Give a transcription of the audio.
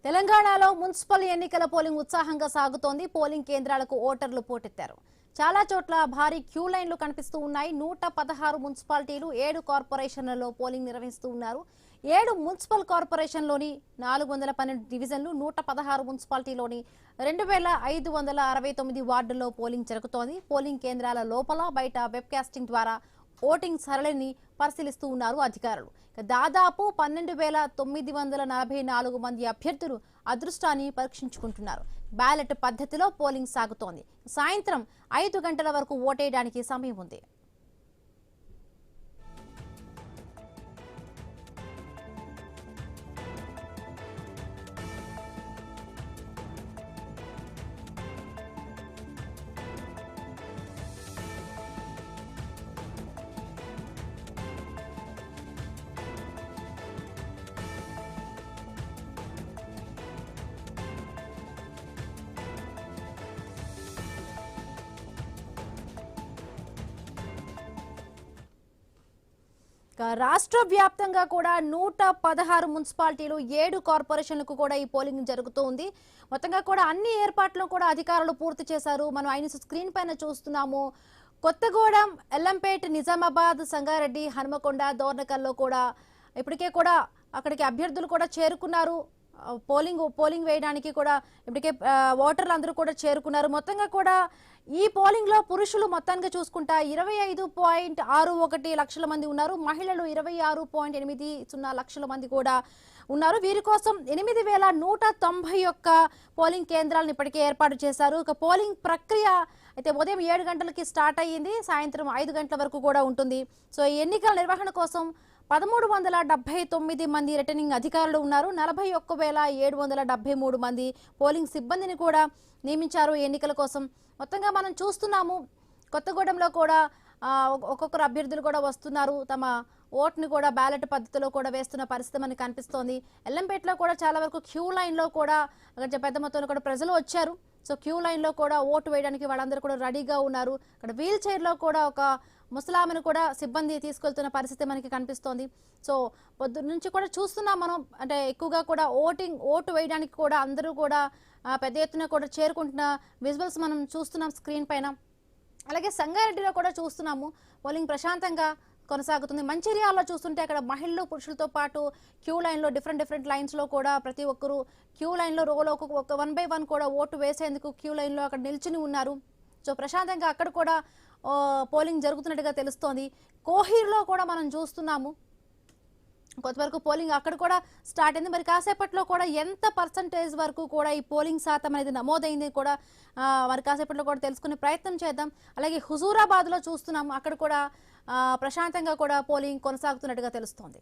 తెలంగాణలో మున్సిపల్ ఎన్నికల పోలింగ్ ఉత్సాహంగా సాగుతోంది. పోలింగ్ కేంద్రాలకు ఓటర్లు పోటెత్తారు. చాలా చోట్ల భారీ క్యూ లైన్లు కనిపిస్తూ ఉన్నాయి. 116 మున్సిపాలిటీలు 7 కార్పొరేషన్లలో పోలింగ్ నిర్వహిస్తూ ఉన్నారు. 7 మున్సిపల్ కార్పొరేషన్లోని 412 డివిజన్లు, 116 మున్సిపాలిటీలోని 2569 వార్డుల్లో పోలింగ్ జరుగుతోంది. పోలింగ్ కేంద్రాల లోపల బయట వెబ్ కాస్టింగ్ ద్వారా ఓటింగ్ సరళిని పరిశీలిస్తూ ఉన్నారు అధికారులు. దాదాపు 12,944 మంది అభ్యర్థులు అదృష్టాన్ని పరీక్షించుకుంటున్నారు. బ్యాలెట్ పద్ధతిలో పోలింగ్ సాగుతోంది. సాయంత్రం 5 గంటల వరకు ఓటేయడానికి సమయం ఉంది. రాష్ట్ర వ్యాప్తంగా కూడా 116 మున్సిపాలిటీలు 7 కార్పొరేషన్లకు కూడా ఈ పోలింగ్ జరుగుతోంది. మొత్తంగా కూడా అన్ని ఏర్పాట్లు కూడా అధికారులు పూర్తి చేశారు. మనం ఆయన స్క్రీన్ పైన చూస్తున్నాము. కొత్తగూడెం, ఎల్లంపేట్, నిజామాబాద్, సంగారెడ్డి, హనుమకొండ, దోర్నకల్లో కూడా ఇప్పటికే కూడా అక్కడికి అభ్యర్థులు కూడా చేరుకున్నారు. పోలింగ్ వేయడానికి కూడా ఇప్పటికే ఓటర్లు అందరూ కూడా చేరుకున్నారు. మొత్తంగా కూడా ఈ పోలింగ్ లో పురుషులు మొత్తానికి చూసుకుంటా 25.61 లక్షల మంది ఉన్నారు. మహిళలు 26.80 లక్షల మంది కూడా ఉన్నారు. వీరి కోసం 8,191 పోలింగ్ కేంద్రాలను ఇప్పటికే ఏర్పాటు చేశారు. ఇక పోలింగ్ ప్రక్రియ అయితే ఉదయం 7 గంటలకి స్టార్ట్ అయ్యింది. సాయంత్రం 5 గంటల వరకు కూడా ఉంటుంది. సో ఈ ఎన్నికల నిర్వహణ కోసం 1,379 మంది రిటర్నింగ్ అధికారులు ఉన్నారు. 41,773 మంది పోలింగ్ సిబ్బందిని కూడా నియమించారు ఎన్నికల కోసం. మొత్తంగా మనం చూస్తున్నాము కొత్తగూడెంలో కూడా ఒక్కొక్కరు అభ్యర్థులు కూడా వస్తున్నారు. తమ ఓట్ని కూడా బ్యాలెట్ పద్ధతిలో కూడా వేస్తున్న పరిస్థితి మనకి కనిపిస్తోంది. ఎల్లంపేటలో కూడా చాలా వరకు క్యూ లైన్లో కూడా పెద్ద మొత్తంలో కూడా ప్రజలు వచ్చారు. సో క్యూ లైన్లో కూడా ఓటు వేయడానికి వాళ్ళందరూ కూడా రెడీగా ఉన్నారు. అక్కడ వీల్ చైర్లో కూడా ఒక ముసలామెను కూడా సిబ్బంది తీసుకెళ్తున్న పరిస్థితి మనకి కనిపిస్తోంది. సో పొద్దు నుంచి కూడా చూస్తున్నాం మనం. అంటే ఎక్కువగా కూడా ఓటు వేయడానికి కూడా అందరూ కూడా పెద్ద ఎత్తున కూడా చేరుకుంటున్న విజువల్స్ మనం చూస్తున్నాం స్క్రీన్ పైన. అలాగే సంగారెడ్డిలో కూడా చూస్తున్నాము పోలింగ్ ప్రశాంతంగా కొనసాగుతుంది. మంచిర్యాలలో చూస్తుంటే అక్కడ మహిళలు పురుషులతో పాటు క్యూ లైన్లో డిఫరెంట్ లైన్స్లో కూడా ప్రతి ఒక్కరు క్యూ లైన్లో రోలో ఒక 1 by 1 కూడా ఓటు వేసేందుకు క్యూ లైన్లో అక్కడ నిల్చుని ఉన్నారు. సో ప్రశాంతంగా అక్కడ కూడా పోలింగ్ జరుగుతున్నట్టుగా తెలుస్తోంది. కోహీర్లో కూడా మనం చూస్తున్నాము కొంతవరకు పోలింగ్ అక్కడ కూడా స్టార్ట్ అయింది. మరి కాసేపట్లో కూడా ఎంత పర్సంటేజ్ వరకు కూడా ఈ పోలింగ్ శాతం అనేది నమోదైంది కూడా మరి కాసేపట్లో కూడా తెలుసుకునే ప్రయత్నం చేద్దాం. అలాగే హుజూరాబాద్లో చూస్తున్నాము అక్కడ కూడా ప్రశాంతంగా కూడా పోలింగ్ కొనసాగుతున్నట్టుగా తెలుస్తోంది.